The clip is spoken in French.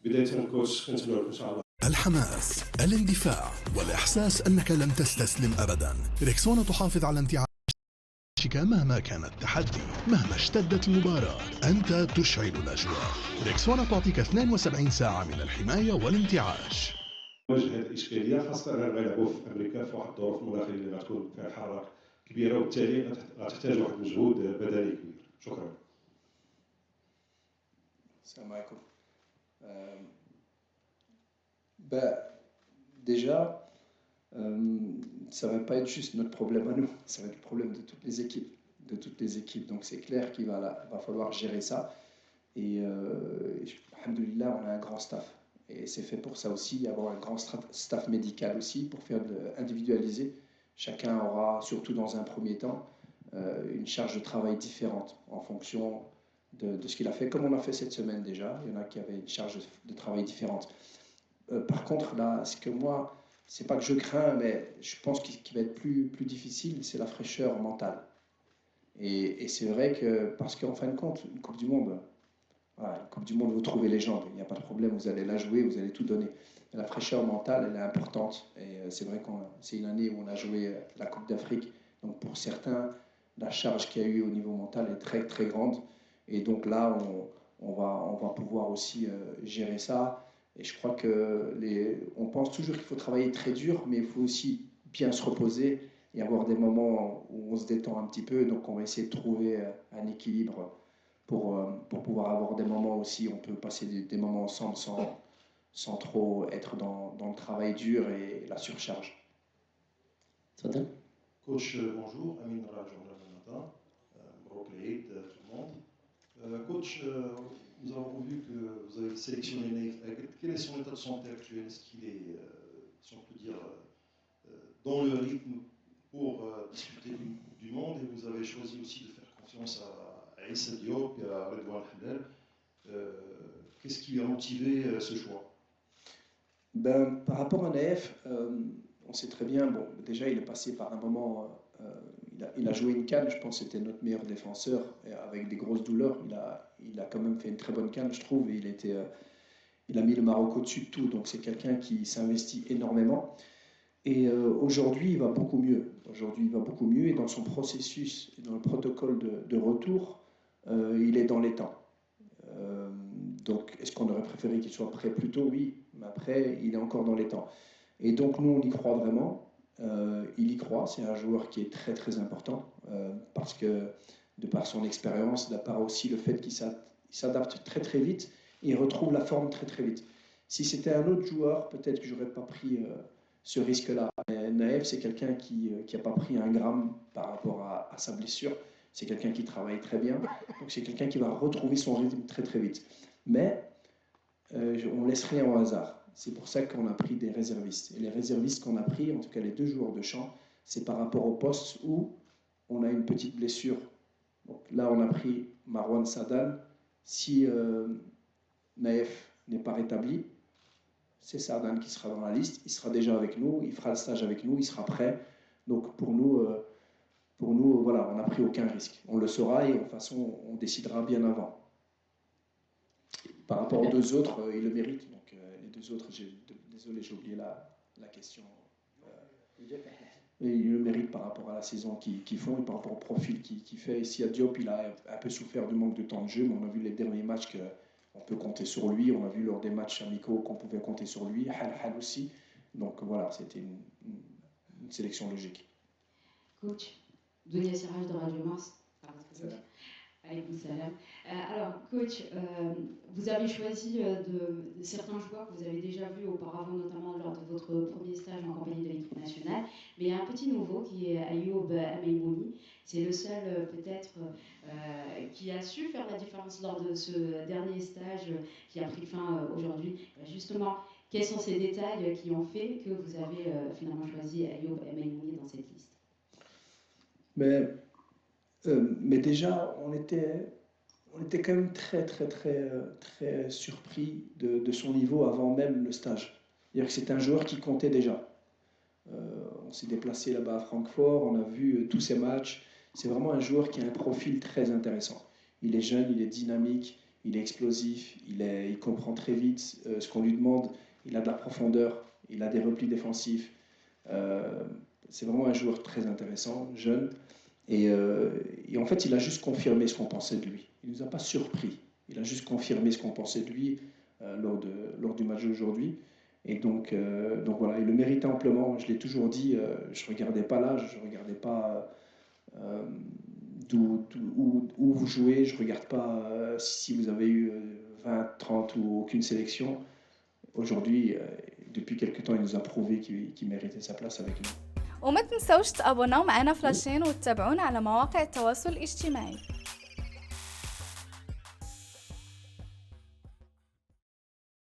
بداية كوتش كنتمنى لكم إن شاء الله. الحماس، الاندفاع والإحساس أنك لن تستسلم أبدا. ريكسونا تحافظ على انتعاشك مهما كان التحدي، مهما اشتدت المباراة أنت تشعل الأجواء. ريكسونا تعطيك 72 ساعة من الحماية والانتعاش. نواجه هذه الإشكالية خاصة أننا غنلعبوا في أمريكا في واحد الظروف مناخية اللي غتكون فيها الحرارة كبيرة وبالتالي غتحتاج واحد المجهود بدني كبير. شكرا. السلام عليكم. Déjà, ça ne va pas être juste notre problème à nous, ça va être le problème de toutes les équipes. Donc c'est clair qu'il va falloir gérer ça. Et alhamdoulilah, on a un grand staff. Et c'est fait pour ça aussi, avoir un grand staff médical aussi, pour faire individualiser. Chacun aura, surtout dans un premier temps, une charge de travail différente en fonction de ce qu'il a fait, comme on a fait cette semaine déjà. Il y en a qui avaient une charge de travail différente. Par contre, là, ce que moi, c'est pas que je crains, mais je pense qu'il va être plus difficile, c'est la fraîcheur mentale. Et c'est vrai que, parce qu'en fin de compte, une Coupe du Monde, voilà, une Coupe du Monde, vous trouvez les jambes, il n'y a pas de problème, vous allez la jouer, vous allez tout donner. Mais la fraîcheur mentale, elle est importante. Et c'est vrai que c'est une année où on a joué la Coupe d'Afrique. Donc pour certains, la charge qu'il y a eu au niveau mental est très très grande. Et donc là, on va pouvoir aussi gérer ça. Et je crois on pense toujours qu'il faut travailler très dur, mais il faut aussi bien se reposer et avoir des moments où on se détend un petit peu. Donc on va essayer de trouver un équilibre pour pouvoir avoir des moments aussi où on peut passer des moments ensemble sans trop être dans le travail dur et la surcharge. Coach, bonjour. Amin Raj, journal le matin. Mabrouk l'Eid, tout le monde. Coach, nous avons vu que vous avez sélectionné Naïf. Quel est son état de santé actuel? Est-ce qu'il est, si on peut dire, dans le rythme pour disputer une Coupe du Monde? Et vous avez choisi aussi de faire confiance à Issa Diop et à Redouane Hlal. Qu'est-ce qui a motivé ce choix? Par rapport à Naïf, on sait très bien, bon, déjà il est passé par un moment, il a joué une CAN, je pense que c'était notre meilleur défenseur, et avec des grosses douleurs, il a quand même fait une très bonne CAN, je trouve, et il a mis le Maroc au-dessus de tout, donc c'est quelqu'un qui s'investit énormément. Et aujourd'hui, il va beaucoup mieux. Et dans son processus et dans le protocole de retour, il est dans les temps. Donc, est-ce qu'on aurait préféré qu'il soit prêt plus tôt? Oui, mais après, il est encore dans les temps. Et donc, nous, on y croit vraiment. Il y croit. C'est un joueur qui est très, très important parce que, de par son expérience, de par aussi le fait qu'il s'adapte très, très vite et il retrouve la forme très, très vite. Si c'était un autre joueur, peut-être que je n'aurais pas pris ce risque-là. Mais Naïf, c'est quelqu'un qui n'a pas pris un gramme par rapport à sa blessure. C'est quelqu'un qui travaille très bien. Donc, c'est quelqu'un qui va retrouver son rythme très, très vite. Mais on ne laisse rien au hasard. C'est pour ça qu'on a pris des réservistes. Et les réservistes qu'on a pris, en tout cas les deux joueurs de champ, c'est par rapport au poste où on a une petite blessure. Donc là, on a pris Marwan Sadan. Si Naïf n'est pas rétabli, c'est Sadan qui sera dans la liste. Il sera déjà avec nous, il fera le stage avec nous, il sera prêt. Donc pour nous, voilà, on n'a pris aucun risque. On le saura et de toute façon, on décidera bien avant. Par rapport aux deux autres, ils le méritent. Donc les deux autres, désolé, j'ai oublié la question. Ils le méritent par rapport à la saison qu'ils font et par rapport au profil qu'il fait. Ici à Diop, il a un peu souffert du manque de temps de jeu, mais on a vu les derniers matchs qu'on peut compter sur lui. On a vu lors des matchs amicaux qu'on pouvait compter sur lui. Hal aussi. Donc voilà, c'était une sélection logique. Coach, Dounia Siraj de Radio Mars. Alors, coach, vous avez choisi de certains joueurs que vous avez déjà vus auparavant, notamment lors de votre premier stage en compagnie de l'équipe nationale. Mais il y a un petit nouveau qui est Ayoub Ameimouni. C'est le seul, peut-être, qui a su faire la différence lors de ce dernier stage qui a pris fin aujourd'hui. Justement, quels sont ces détails qui ont fait que vous avez finalement choisi Ayoub Ameimouni dans cette liste? Mais déjà, on était quand même très, très, très, très surpris de son niveau avant même le stage. C'est-à-dire que c'est un joueur qui comptait déjà. On s'est déplacé là-bas à Francfort, on a vu tous ses matchs. C'est vraiment un joueur qui a un profil très intéressant. Il est jeune, il est dynamique, il est explosif, il comprend très vite ce qu'on lui demande, il a de la profondeur, il a des replis défensifs. C'est vraiment un joueur très intéressant, jeune. Et en fait, il a juste confirmé ce qu'on pensait de lui. Il ne nous a pas surpris. Il a juste confirmé ce qu'on pensait de lui lors du match d'aujourd'hui. Et donc voilà, il le mérite amplement. Je l'ai toujours dit, je ne regardais pas l'âge, je ne regardais pas où vous jouez, je ne regarde pas si vous avez eu 20, 30 ou aucune sélection. Aujourd'hui, depuis quelque temps, il nous a prouvé qu'il méritait sa place avec nous. وما تنسوش تابوناو معنا فلاشين وتتابعونا على مواقع التواصل الاجتماعي.